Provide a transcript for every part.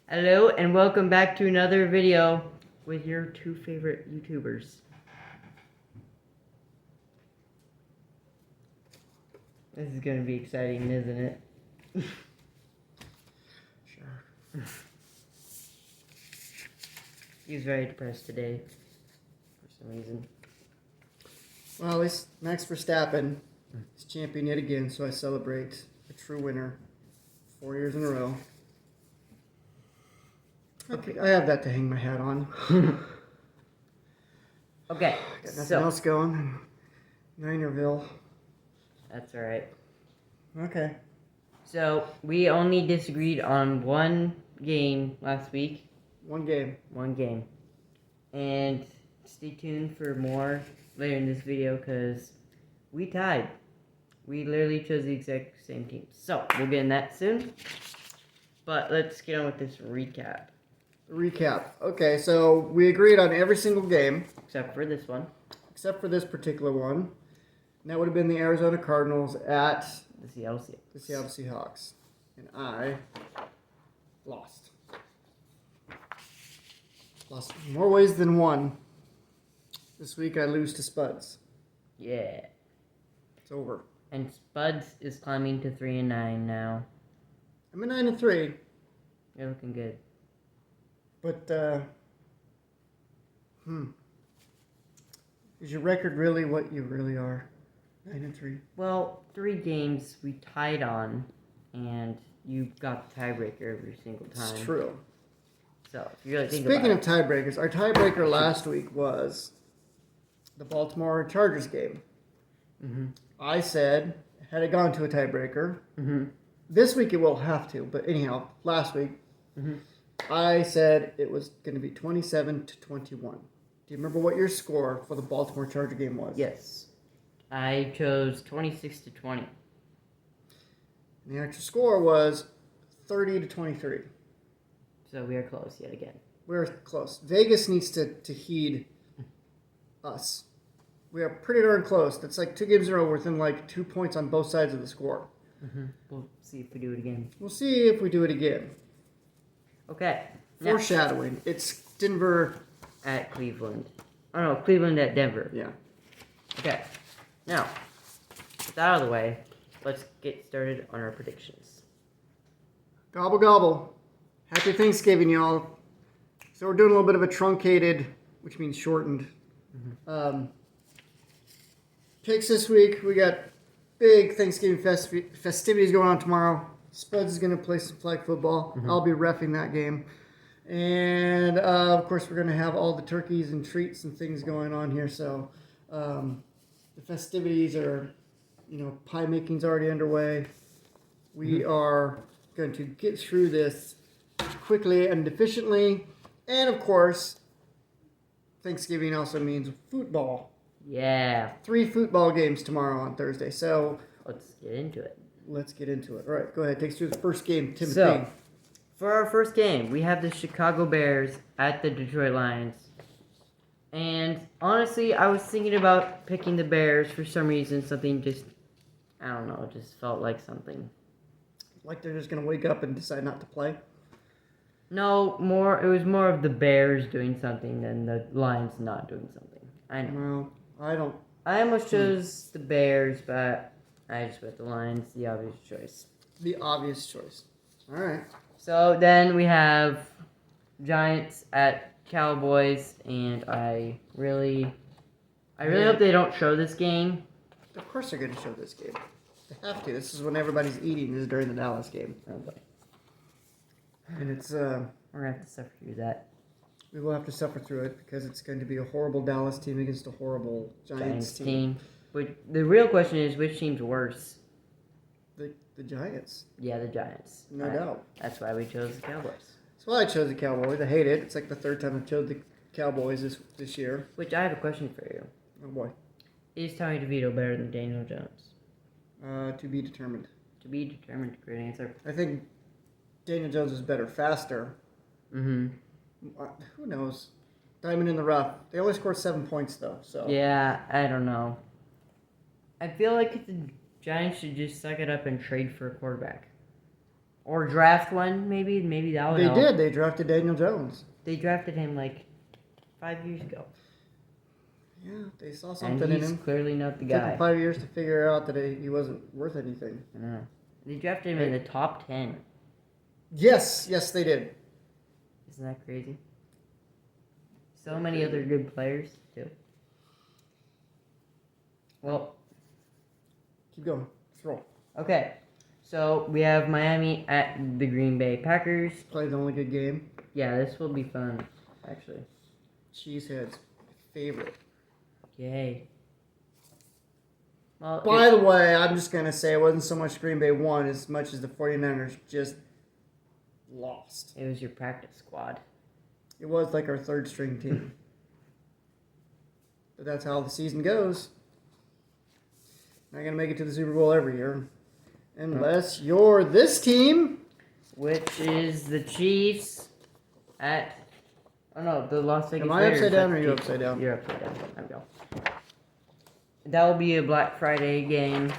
Hello and welcome back to another video with your two favorite YouTubers. This is gonna be exciting, isn't it? Sure. He's very depressed today, for some reason. Well, at least Max Verstappen is champion yet again, so I celebrate a true winner 4 years in a row. Okay, I have that to hang my hat on. Okay, Got nothing else going. Ninerville. That's alright. Okay. So, we only disagreed on one game last week. One game. And stay tuned for more later in this video because we tied. We literally chose the exact same team. So, we'll get in that soon. But let's get on with this recap. Okay, so we agreed on every single game. Except for this one. Except for this particular one. And that would have been the Arizona Cardinals at The Seattle Seahawks. And I lost. Lost more ways than one. This week I lose to Spuds. Yeah. It's over. And Spuds is climbing to 3-9 now. I'm at 9-3. You're looking good. But, is your record really what you really are? 9-3. Well, 3 games we tied on, and you got the tiebreaker every single time. It's true. So, if you really think Speaking of about tiebreakers, our tiebreaker last week was the Baltimore Chargers game. Mm-hmm. I said, had it gone to a tiebreaker, Mm-hmm. this week it will have to, but anyhow, last week, I said it was going to be 27-21. Do you remember what your score for the Baltimore Charger game was? Yes. I chose 26-20. And the actual score was 30-23. So we are close yet again. We're close. Vegas needs to heed us. We are pretty darn close. That's like 2 games in a row within like 2 points on both sides of the score. We'll see if we do it again. We'll see if we do it again. Okay. Foreshadowing. It's Denver at Cleveland. Oh no, Cleveland at Denver. Yeah. Okay. Now, with that out of the way, let's get started on our predictions. Gobble gobble. Happy Thanksgiving, y'all. So we're doing a little bit of a truncated, which means shortened, picks this week. We got big Thanksgiving festivities going on tomorrow. Spuds is going to play some flag football. I'll be reffing that game. And, of course, we're going to have all the turkeys and treats and things going on here. So the festivities are, pie making's already underway. We are going to get through this quickly and efficiently. And, of course, Thanksgiving also means football. Yeah. 3 football games tomorrow on Thursday. So let's get into it. Let's get into it. All right, go ahead. Take us through the first game, Timothy. So, for our first game, we have the Chicago Bears at the Detroit Lions. And honestly, I was thinking about picking the Bears for some reason. Something just, I don't know, it just felt like something. Like they're just going to wake up and decide not to play? No, it was more of the Bears doing something than the Lions not doing something. I know. Well, I almost chose the Bears, but I just went the Lions, the obvious choice. The obvious choice. All right. So then we have Giants at Cowboys, and I really hope they don't show this game. Of course they're going to show this game. They have to. This is when everybody's eating, is during the Dallas game. Oh boy. And it's, we're going to have to suffer through that. we will have to suffer through it because it's going to be a horrible Dallas team against a horrible Giants team. But the real question is, which team's worse? The Giants. Yeah, the Giants. No doubt. That's why we chose the Cowboys. That's why I chose the Cowboys. I hate it. It's like the 3rd time I've chose the Cowboys this year. Which I have a question for you. Oh boy. Is Tommy DeVito better than Daniel Jones? To be determined. To be determined. Great answer. I think Daniel Jones is better faster. Mm-hmm. Who knows? Diamond in the rough. They only scored 7 points, though. So Yeah, I don't know. I feel like the Giants should just suck it up and trade for a quarterback. Or draft one, maybe. Maybe that would They help. did. They drafted Daniel Jones. They drafted him like 5 years ago. Yeah, they saw And something in he's him. clearly not the It took guy. him 5 years to figure out that he wasn't worth anything. I know. They drafted him in the top 10. Yes, they did. Isn't that crazy? So many other good players, too. Well, Keep going. Let's roll. okay. So we have Miami at the Green Bay Packers. Probably the only good game. Yeah, this will be fun, actually. Cheesehead's favorite. Yay. Well, By the way, I'm just going to say it wasn't so much Green Bay won as much as the 49ers just lost. it was your practice squad. It was like our third string team. But that's how the season goes. Not going to make it to the Super Bowl every year. Unless you're this team. Which is the Chiefs at... Oh, no, the Las Vegas Am I Raiders. upside down That's or are you Chiefs. upside down? You're upside down. There we go. That will be a Black Friday game.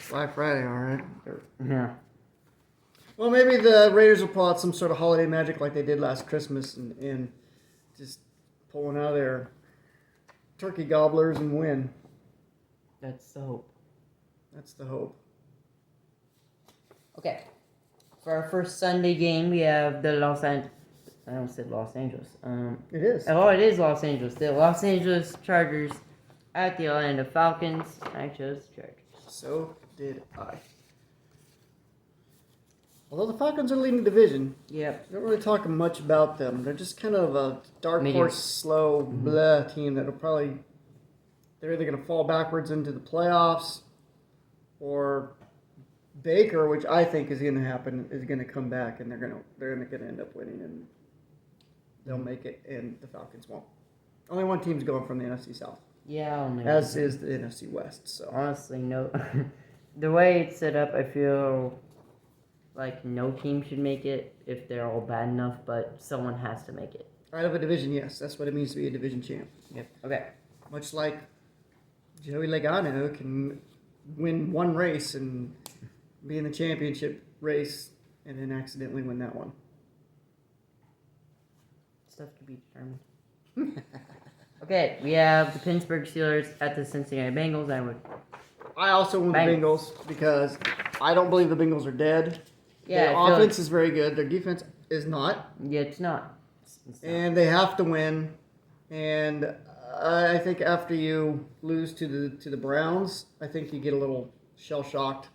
Black Friday, all right. Yeah. Well, maybe the Raiders will pull out some sort of holiday magic like they did last Christmas and just pull one out of their turkey gobblers and win. That's the hope. That's the hope. Okay. For our first Sunday game, we have the I almost said Los Angeles. It is. Oh, it is Los Angeles. The Los Angeles Chargers at the Orlando Falcons. I chose Chargers. So did I. Although the Falcons are leading the division, Yep. we don't really talk much about them. They're just kind of a dark Medium. horse, slow, blah team that'll probably... They're either going to fall backwards into the playoffs or Baker, which I think is going to happen, is going to come back and they're going to end up winning and they'll make it and the Falcons won't. Only one team's going from the NFC South. Yeah, I'll know. As is the NFC West. So Honestly, no. The way it's set up, I feel like no team should make it if they're all bad enough, but someone has to make it. out of a division, yes, that's what it means to be a division champ. Yep. Okay. Much like Joey Logano can win one race and be in the championship race and then accidentally win that one. Stuff to be determined. Okay, we have the Pittsburgh Steelers at the Cincinnati Bengals. I also want the Bengals because I don't believe the Bengals are dead. Yeah, Their offense is very good. Their defense is not. Yeah, it's not. And they have to win. And I think after you lose to the Browns, I think you get a little shell-shocked.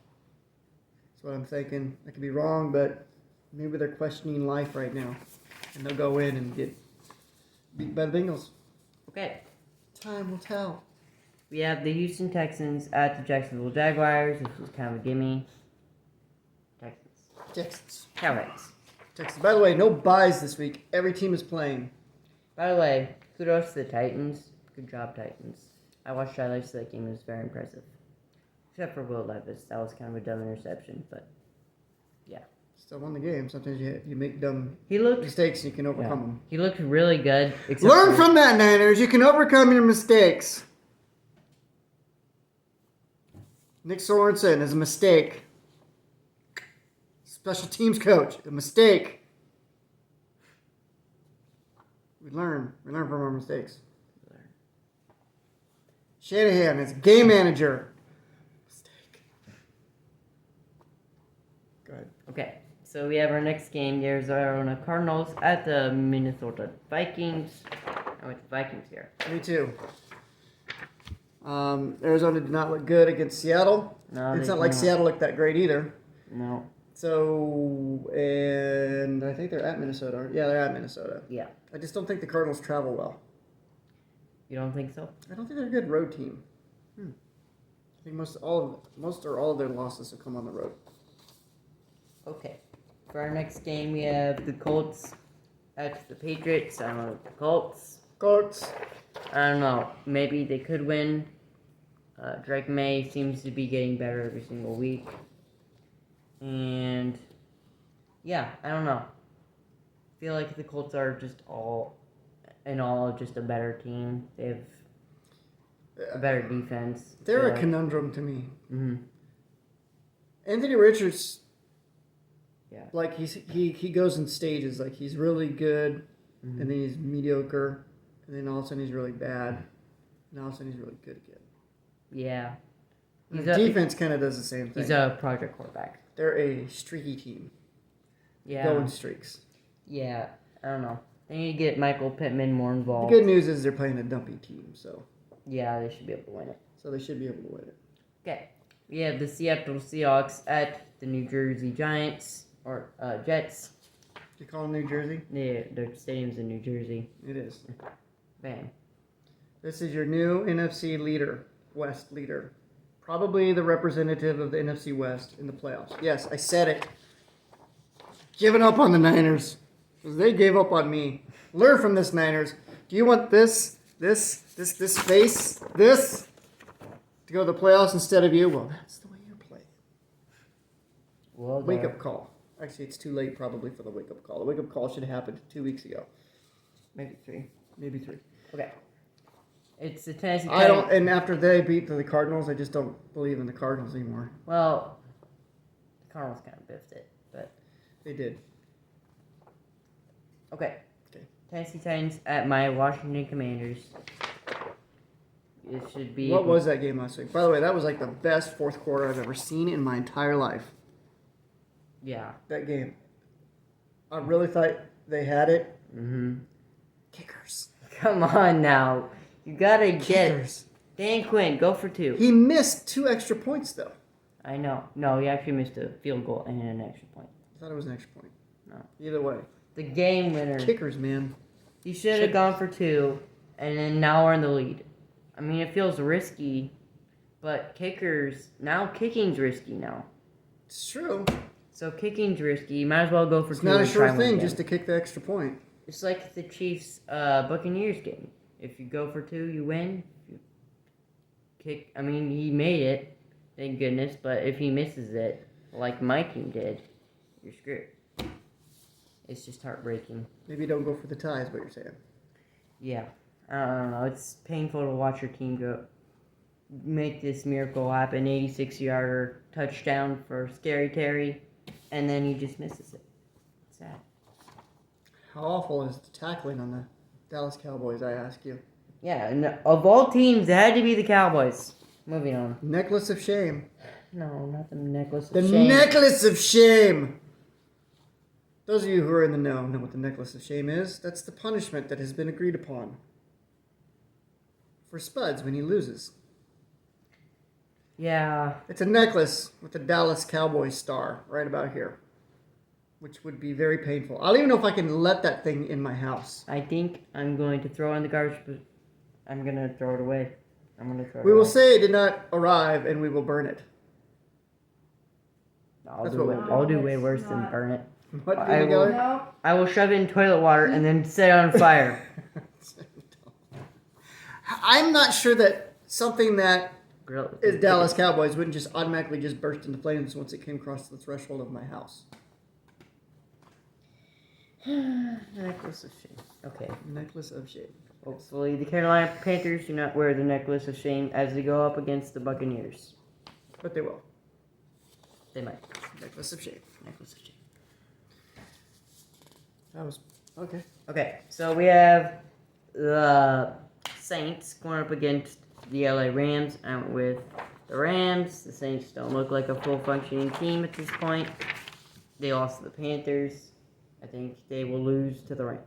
That's what I'm thinking. I could be wrong, but maybe they're questioning life right now. And they'll go in and get beat by the Bengals. Okay. Time will tell. We have the Houston Texans at the Jacksonville Jaguars. This was kind of a gimme. Texans. Cowboys. Texans. By the way, no buys this week. Every team is playing. By the way, kudos to the Titans. Good job, Titans. I watched highlights of that game. It was very impressive. Except for Will Levis. That was kind of a dumb interception, but yeah. Still won the game. Sometimes you make dumb mistakes and you can overcome them. He looked really good. Learn from that, Niners. You can overcome your mistakes. Nick Sorensen is a mistake. Special teams coach, a mistake. We learn from our mistakes. Shanahan is game manager. Mistake. Go ahead. Okay, so we have our next game, the Arizona Cardinals at the Minnesota Vikings. I went to Vikings here. Me too. Arizona did not look good against Seattle. No, it's not like Seattle looked that great either. No. So, and I think they're at Minnesota. Yeah, they're at Minnesota. Yeah. I just don't think the Cardinals travel well. You don't think so? I don't think they're a good road team. I think most or all of their losses have come on the road. Okay. For our next game, we have the Colts at the Patriots. I don't know the Colts. I don't know. Maybe they could win. Drake May seems to be getting better every single week. And yeah, I don't know. I feel like the Colts are just just a better team. They have a better defense. They're a conundrum to me. Mm-hmm. Anthony Richards Yeah. Like he goes in stages. Like he's really good, and then he's mediocre, and then all of a sudden he's really bad, and all of a sudden he's really good again. Yeah. Defense kind of does the same thing. He's a project quarterback. They're a streaky team. Yeah. Going streaks. Yeah. I don't know. They need to get Michael Pittman more involved. The good news is they're playing a dumpy team, so. Yeah, they should be able to win it. So they should be able to win it. Okay. We have the Seattle Seahawks at the New Jersey Giants, or Jets. You call them New Jersey? Yeah, their stadium's in New Jersey. It is. Bam. This is your new NFC leader, West leader. Probably the representative of the NFC West in the playoffs. Yes, I said it. Giving up on the Niners. Because they gave up on me. Learn from this, Niners. Do you want this face, this, to go to the playoffs instead of you? Well, that's the way you play. Well, Wake-up call. Actually, it's too late probably for the wake-up call. The wake-up call should have happened 2 weeks ago. Maybe 3. Maybe 3. Okay. It's the Tennessee I don't, and after they beat the Cardinals, I just don't believe in the Cardinals anymore. Well, the Cardinals kind of biffed it, but They did. okay. Okay. Tennessee Titans at my Washington Commanders. It should be. What was that game last week? By the way, that was like the best fourth quarter I've ever seen in my entire life. Yeah. That game. I really thought they had it. Mm-hmm. Kickers. Come on now. You gotta get Kickers. Dan Quinn, go for 2. He missed 2 extra points, though. I know. No, he actually missed a field goal and an extra point. I thought it was an extra point. No. Either way. The game winner. Kickers, man. You should have gone for 2, and then now we're in the lead. I mean, it feels risky, but kicking's risky now. It's true. So kicking's risky. You might as well go for 2. It's not a and sure try one thing again. just to kick the extra point. It's like the Chiefs Buccaneers game. If you go for 2, you win. If you kick, I mean, he made it, thank goodness. But if he misses it, like my team did, you're screwed. It's just heartbreaking. Maybe don't go for the tie is what you're saying. Yeah, I don't know. It's painful to watch your team make this miracle happen. 86-yarder touchdown for Scary Terry, and then he just misses it. It's sad. How awful is the tackling on the Dallas Cowboys, I ask you? Yeah, and of all teams, it had to be the Cowboys. Moving on. Necklace of shame. No, not the necklace of The shame. necklace of shame! Those of you who are in the know what the necklace of shame is. That's the punishment that has been agreed upon for Spuds when he loses. Yeah. It's a necklace with the Dallas Cowboys star right about here, which would be very painful. I don't even know if I can let that thing in my house. I think I'm going to throw it in the garbage, but I'm going to throw it away. We will say it did not arrive, and we will burn it. I'll do way worse than burn it. What, I Dina will- Geller? No. I will shove it in toilet water and then set it on fire. I'm not sure that something that Grill. is Dallas Cowboys wouldn't just automatically just burst into flames once it came across the threshold of my house. Necklace of shame. Okay. Necklace of shame. Hopefully the Carolina Panthers do not wear the necklace of shame as they go up against the Buccaneers. But they will. They might. Necklace of shame. Necklace of shame. That was okay. Okay, so we have the Saints going up against the LA Rams. I went with the Rams. The Saints don't look like a full functioning team at this point. They lost to the Panthers. I think they will lose to the Rams.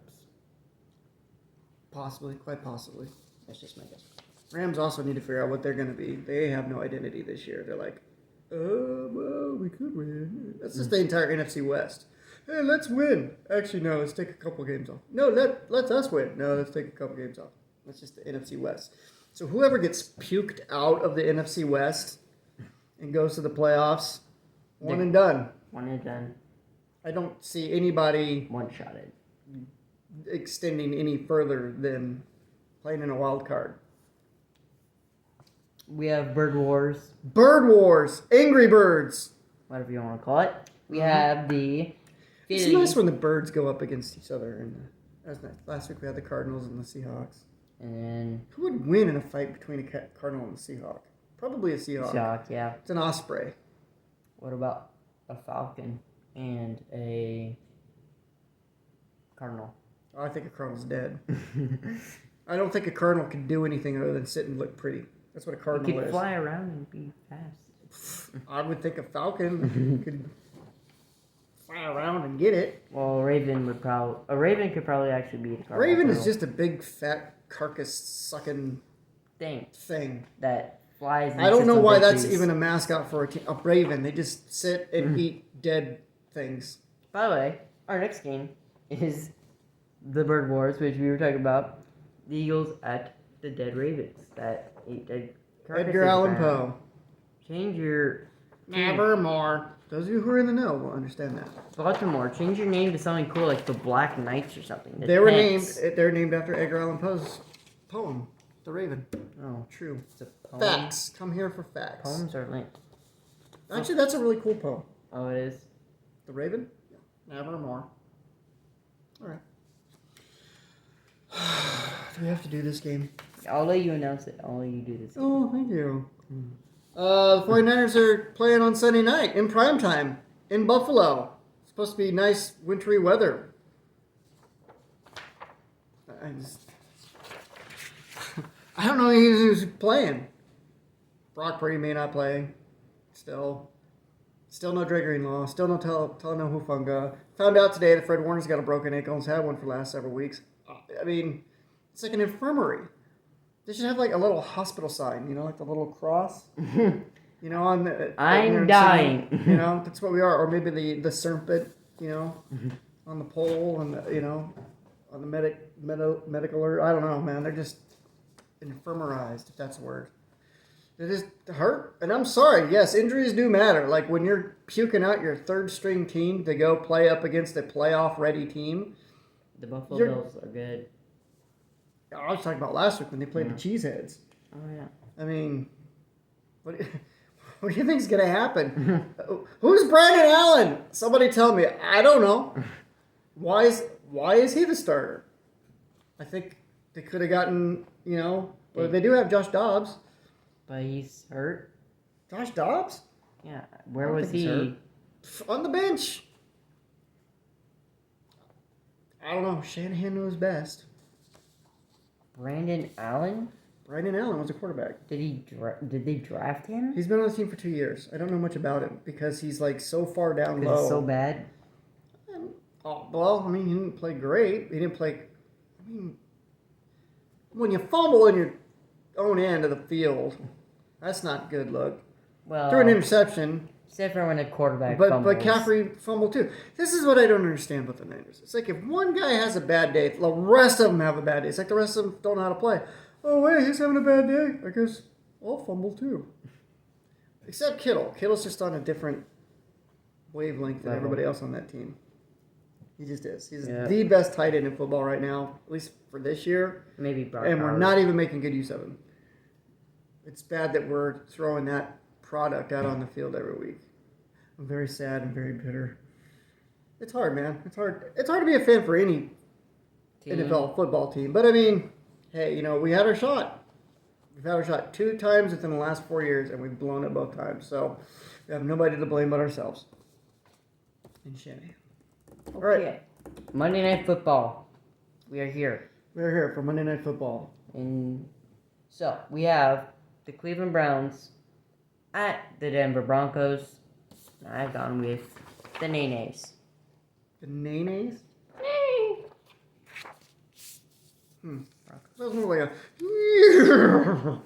Possibly, quite possibly. That's just my guess. Rams also need to figure out what they're going to be. They have no identity this year. They're like, well, we could win. That's just the entire NFC West. Hey, let's win. Actually, no, let's take a couple games off. No, let's us win. No, let's take a couple games off. That's just the NFC West. So whoever gets puked out of the NFC West and goes to the playoffs, one and done. One and done. I don't see anybody One-shotted. extending any further than playing in a wild card. We have Bird Wars, Bird Wars, Angry Birds. whatever you want to call it. We have the It's nice when the birds go up against each other. And that's nice. Last week we had the Cardinals and the Seahawks. and Who would win in a fight between a Cardinal and a Seahawk? Probably a Seahawk. Shock, yeah. It's an osprey. What about a Falcon? and a Cardinal. I think a Cardinal's dead. I don't think a Cardinal can do anything other than sit and look pretty. That's what a You Cardinal could is. fly around and be fast. I would think a Falcon could fly around and get it. Well, a Raven could probably actually be the Cardinal. Raven is just a big fat carcass sucking thing thing. that flies. And I don't know why that's trees. even a mascot for a Raven. They just sit and eat dead things. By the way, our next game is the Bird Wars, which we were talking about. The Eagles at the dead Ravens that ate dead carcasses. Edgar Allan Poe. Change your Nevermore. Those of you who are in the know will understand that. Baltimore. Change your name to something cool like the Black Knights or something. They're named after Edgar Allan Poe's poem, The Raven. Oh, True. it's a poem. Facts. Come here for facts. Poems are linked. Actually, that's a really cool poem. Oh, it is. The Raven? Nevermore. All right. Do we have to do this game? I'll let you announce it. I'll let you do this. Oh, thank you. The 49ers are playing on Sunday night in primetime in Buffalo. It's supposed to be nice wintry weather. I don't know who's playing. Brock Purdy may not play. Still no Dre Greenlaw. Still no no Hufanga. Found out today that Fred Warner's got a broken ankle and has had one for the last several weeks. I mean, it's like an infirmary. They should have like a little hospital sign, like the little cross. On the. I'm dying. That's what we are. Or maybe the serpent, on the pole and on the medical. I don't know, man. They're just infirmarized, if that's a word. It just hurt. And I'm sorry. Yes, injuries do matter. Like when you're puking out your third string team to go play up against a playoff ready team. The Buffalo Bills are good. I was talking about last week when they played the Cheeseheads. Oh, yeah. I mean, what do you think is going to happen? Who's Brandon Allen? Somebody tell me. I don't know. Why is he the starter? I think they could have gotten, but they do have Josh Dobbs. But he's hurt. Josh Dobbs? Yeah. Where was he? On the bench. I don't know. Shanahan knows best. Brandon Allen? Brandon Allen was a quarterback. Did they draft him? He's been on the team for 2 years. I don't know much about him because he's like so far down low. It's so bad. He didn't play great. He didn't play. When you fumble in your own end of the field, that's not a good look. Well, threw an interception. Except for when a quarterback fumbles. But Caffrey fumbled too. This is what I don't understand with the Niners. It's like if one guy has a bad day, the rest of them have a bad day. It's like the rest of them don't know how to play. Oh, wait, he's having a bad day. I guess I'll fumble too. Except Kittle. Kittle's just on a different wavelength than everybody else on that team. He just is. He's the best tight end in football right now, at least for this year. Maybe Brock And we're Howard. not even making good use of him. It's bad that we're throwing that product out on the field every week. I'm very sad and very bitter. It's hard, man. It's hard to be a fan for any NFL football team. But I mean, hey, we had our shot. We've had our shot 2 times within the last 4 years, and we've blown it both times. So we have nobody to blame but ourselves. And Shanahan. Okay. All right. Monday Night Football. We are here. We're here for Monday Night Football. And so we have the Cleveland Browns at the Denver Broncos. I've gone with the Nays. The Nays? That was more like a...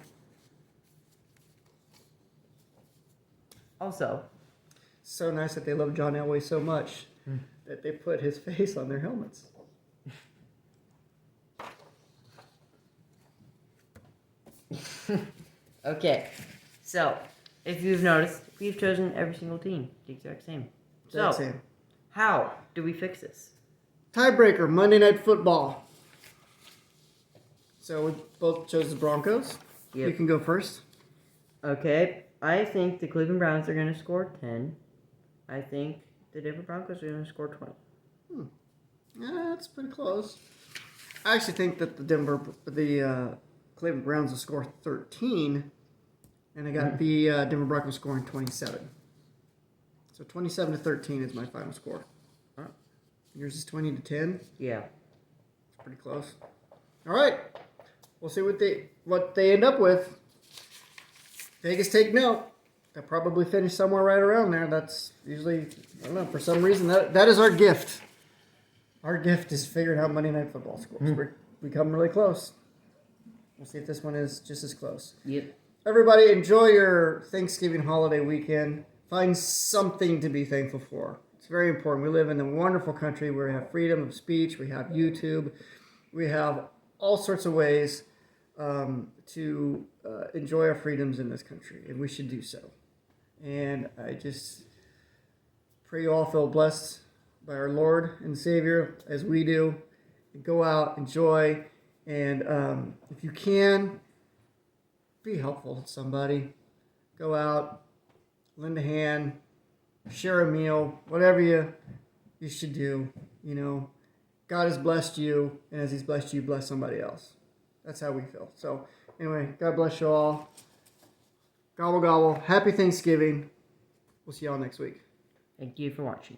Also, So nice that they love John Elway so much that they put his face on their helmets. okay. So, if you've noticed, we've chosen every single team the exact same. Same. How do we fix this? Tiebreaker, Monday Night Football. So we both chose the Broncos. Yep. You can go first. Okay. I think the Cleveland Browns are going to score 10. I think the Denver Broncos are going to score 20. Yeah, that's pretty close. I actually think that the Cleveland Browns will score 13, and I got the Denver Broncos scoring 27. So 27-13 is my final score. Huh. Yours is 20-10. Yeah. It's pretty close. All right. We'll see what they end up with. Vegas, take note. They'll probably finish somewhere right around there. That's usually, I don't know, for some reason, that is our gift. Our gift is figuring out Monday Night Football scores. We come really close. We'll see if this one is just as close. Yep. Everybody, enjoy your Thanksgiving holiday weekend. Find something to be thankful for. It's very important. We live in a wonderful country where we have freedom of speech. We have YouTube. We have all sorts of ways to enjoy our freedoms in this country, and we should do so. And I just pray you all feel blessed by our Lord and Savior as we do. Go out, enjoy, and if you can, be helpful to somebody. Go out, lend a hand, share a meal, whatever you should do. You know, God has blessed you, and as He's blessed you, bless somebody else. That's how we feel. So anyway, God bless you all. Gobble, gobble. Happy Thanksgiving. We'll see y'all next week. Thank you for watching.